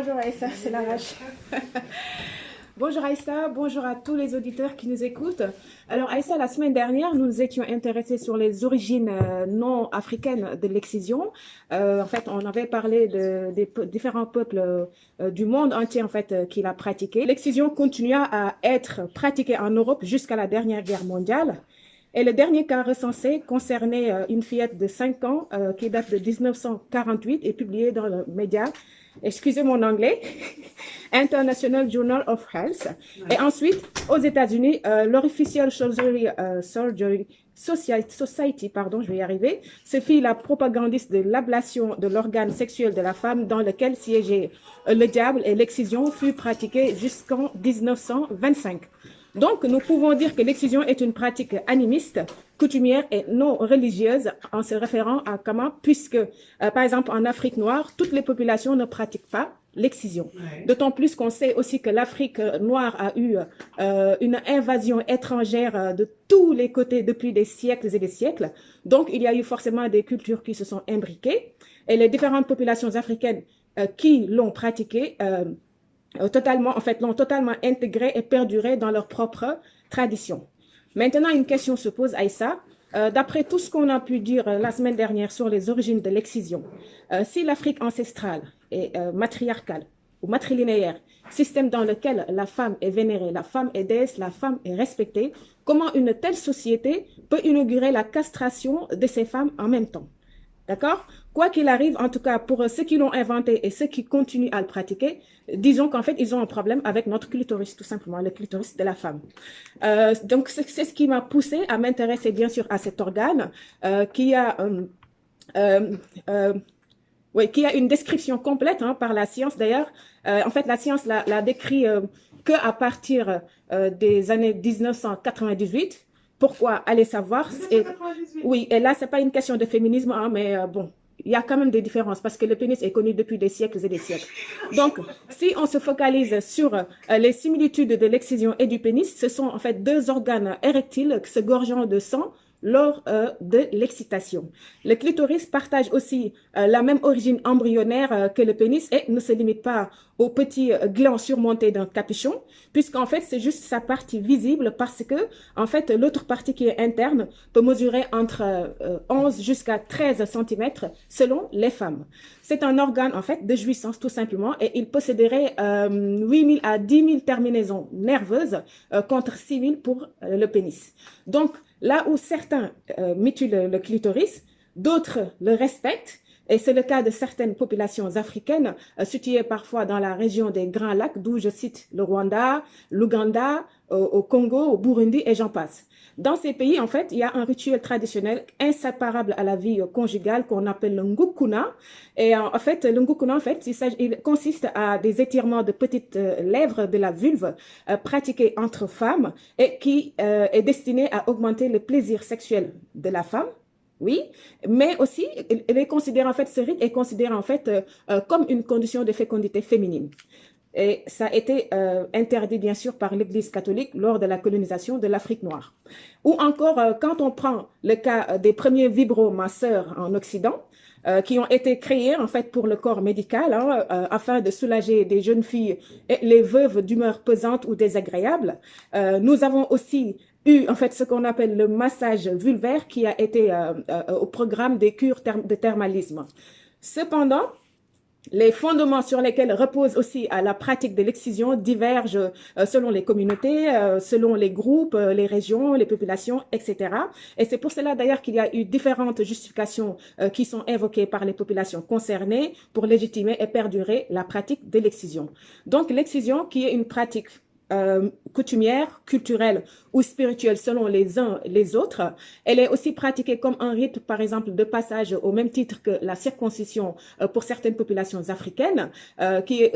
Bonjour Aïssa, c'est la vache. Bonjour Aïssa, bonjour à tous les auditeurs qui nous écoutent. Alors Aïssa, la semaine dernière, nous nous étions intéressés sur les origines non africaines de l'excision. En fait, on avait parlé des différents peuples du monde entier en fait qui l'a pratiqué. L'excision continua à être pratiquée en Europe jusqu'à la dernière guerre mondiale. Et le dernier cas recensé concernait une fillette de 5 ans qui date de 1948 et publié dans le média, excusez mon anglais, International Journal of Health. Et ensuite, aux États-Unis, l'Official Surgery Society, pardon, je vais y arriver, se fit la propagandiste de l'ablation de l'organe sexuel de la femme dans lequel siégeait le diable et l'excision fut pratiquée jusqu'en 1925. Donc, nous pouvons dire que l'excision est une pratique animiste, coutumière et non religieuse en se référant à comment, puisque, par exemple, en Afrique noire, toutes les populations ne pratiquent pas l'excision. Ouais. D'autant plus qu'on sait aussi que l'Afrique noire a eu une invasion étrangère de tous les côtés depuis des siècles et des siècles. Donc, il y a eu forcément des cultures qui se sont imbriquées et les différentes populations africaines qui l'ont pratiquée l'ont totalement intégré et perduré dans leur propre tradition. Maintenant, une question se pose, Aïssa. D'après tout ce qu'on a pu dire la semaine dernière sur les origines de l'excision, si l'Afrique ancestrale est matriarcale ou matrilinéaire, système dans lequel la femme est vénérée, la femme est déesse, la femme est respectée, comment une telle société peut inaugurer la castration de ces femmes en même temps? D'accord? Quoi qu'il arrive, en tout cas, pour ceux qui l'ont inventé et ceux qui continuent à le pratiquer, disons qu'en fait, ils ont un problème avec notre clitoris, tout simplement, le clitoris de la femme. Donc, c'est ce qui m'a poussé à m'intéresser, bien sûr, à cet organe qui a une description complète par la science, d'ailleurs. En fait, la science l'a décrit qu'à partir des années 1998. Pourquoi? Allez savoir. Oui, et là, c'est pas une question de féminisme, mais bon, il y a quand même des différences parce que le pénis est connu depuis des siècles et des siècles. Donc, si on se focalise sur les similitudes de l'excision et du pénis, ce sont en fait deux organes érectiles se gorgeant de sang lors de l'excitation. Le clitoris partage aussi la même origine embryonnaire que le pénis et ne se limite pas au petit gland surmonté d'un capuchon, puisqu'en fait, c'est juste sa partie visible parce que, en fait, l'autre partie qui est interne peut mesurer entre 11 jusqu'à 13 cm selon les femmes. C'est un organe, en fait, de jouissance, tout simplement, et il posséderait 8 000 à 10 000 terminaisons nerveuses contre 6 000 pour le pénis. Donc, là où certains mutilent le clitoris, d'autres le respectent. Et c'est le cas de certaines populations africaines situées parfois dans la région des Grands Lacs, d'où je cite le Rwanda, l'Ouganda, au Congo, au Burundi et j'en passe. Dans ces pays, en fait, il y a un rituel traditionnel inséparable à la vie conjugale qu'on appelle le ngukuna. Et en fait, le ngukuna, en fait, il consiste à des étirements de petites lèvres de la vulve pratiqués entre femmes et qui est destiné à augmenter le plaisir sexuel de la femme. Oui, mais aussi, ce rite est considéré en fait comme une condition de fécondité féminine. Et ça a été interdit bien sûr par l'Église catholique lors de la colonisation de l'Afrique noire. Ou encore, quand on prend le cas des premiers vibromasseurs en Occident, qui ont été créés en fait pour le corps médical afin de soulager des jeunes filles et les veuves d'humeur pesante ou désagréable. Nous avons aussi eu en fait ce qu'on appelle le massage vulvaire qui a été au programme des cures de thermalisme. Cependant, les fondements sur lesquels repose aussi la pratique de l'excision divergent selon les communautés, selon les groupes, les régions, les populations, etc. Et c'est pour cela d'ailleurs qu'il y a eu différentes justifications qui sont évoquées par les populations concernées pour légitimer et perdurer la pratique de l'excision. Donc l'excision qui est une pratique coutumière, culturelle ou spirituelle selon les uns les autres. Elle est aussi pratiquée comme un rite, par exemple, de passage au même titre que la circoncision pour certaines populations africaines,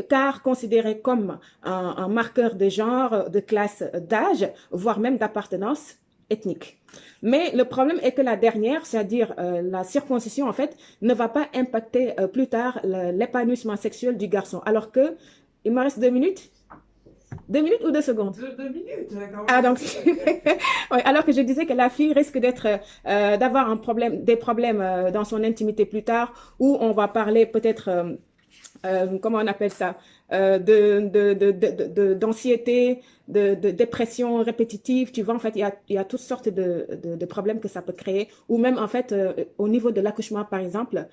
car considérée comme un marqueur de genre, de classe, d'âge, voire même d'appartenance ethnique. Mais le problème est que la dernière, c'est-à-dire la circoncision, en fait, ne va pas impacter plus tard l'épanouissement sexuel du garçon. Alors que, il me reste 2 minutes. 2 minutes ou 2 secondes? 2 minutes. Ah donc, oui, alors que je disais que la fille risque d'avoir des problèmes dans son intimité plus tard, où on va parler peut-être comment on appelle ça, d'anxiété, de dépression répétitive, tu vois, en fait, il y a toutes sortes de problèmes que ça peut créer, ou même, en fait, au niveau de l'accouchement, par exemple,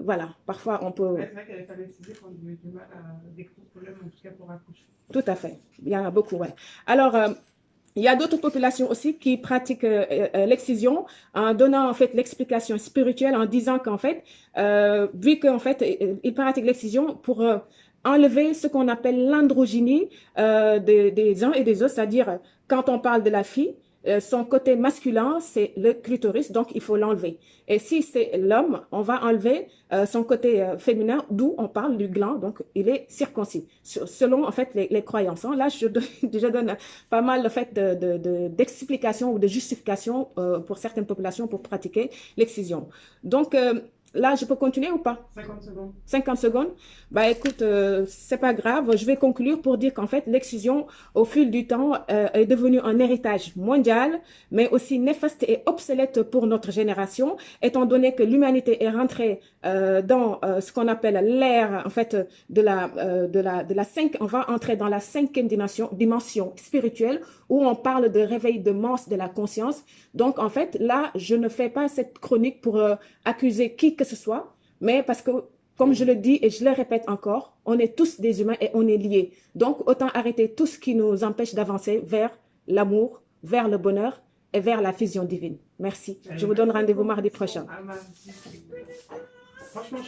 voilà, parfois on peut... Ouais, c'est vrai qu'avec l'anesthésie, on a eu du mal à des gros problèmes, en tout cas pour accoucher. Tout à fait, il y en a beaucoup, ouais. Alors, il y a d'autres populations aussi qui pratiquent l'excision en donnant en fait l'explication spirituelle en disant qu'en fait, vu qu'en fait, ils pratiquent l'excision pour enlever ce qu'on appelle l'androgynie des uns et des autres, c'est-à-dire quand on parle de la fille, son côté masculin, c'est le clitoris, donc il faut l'enlever. Et si c'est l'homme, on va enlever son côté féminin, d'où on parle du gland, donc il est circoncis, selon en fait les croyances. Là, je donne pas mal le fait d'explications ou de justifications pour certaines populations pour pratiquer l'excision. Donc, là, je peux continuer ou pas? 50 secondes. 50 secondes. Bah écoute, c'est pas grave. Je vais conclure pour dire qu'en fait, l'excision, au fil du temps, est devenue un héritage mondial, mais aussi néfaste et obsolète pour notre génération, étant donné que l'humanité est rentrée dans ce qu'on appelle l'ère, en fait, on va entrer dans la cinquième dimension spirituelle, où on parle de réveil de masse de la conscience. Donc, en fait, là, je ne fais pas cette chronique pour accuser qui que ce soit, mais parce que, comme je le dis et je le répète encore, on est tous des humains et on est liés. Donc, autant arrêter tout ce qui nous empêche d'avancer vers l'amour, vers le bonheur et vers la fusion divine. Merci. Je vous donne rendez-vous mardi prochain. Franchement,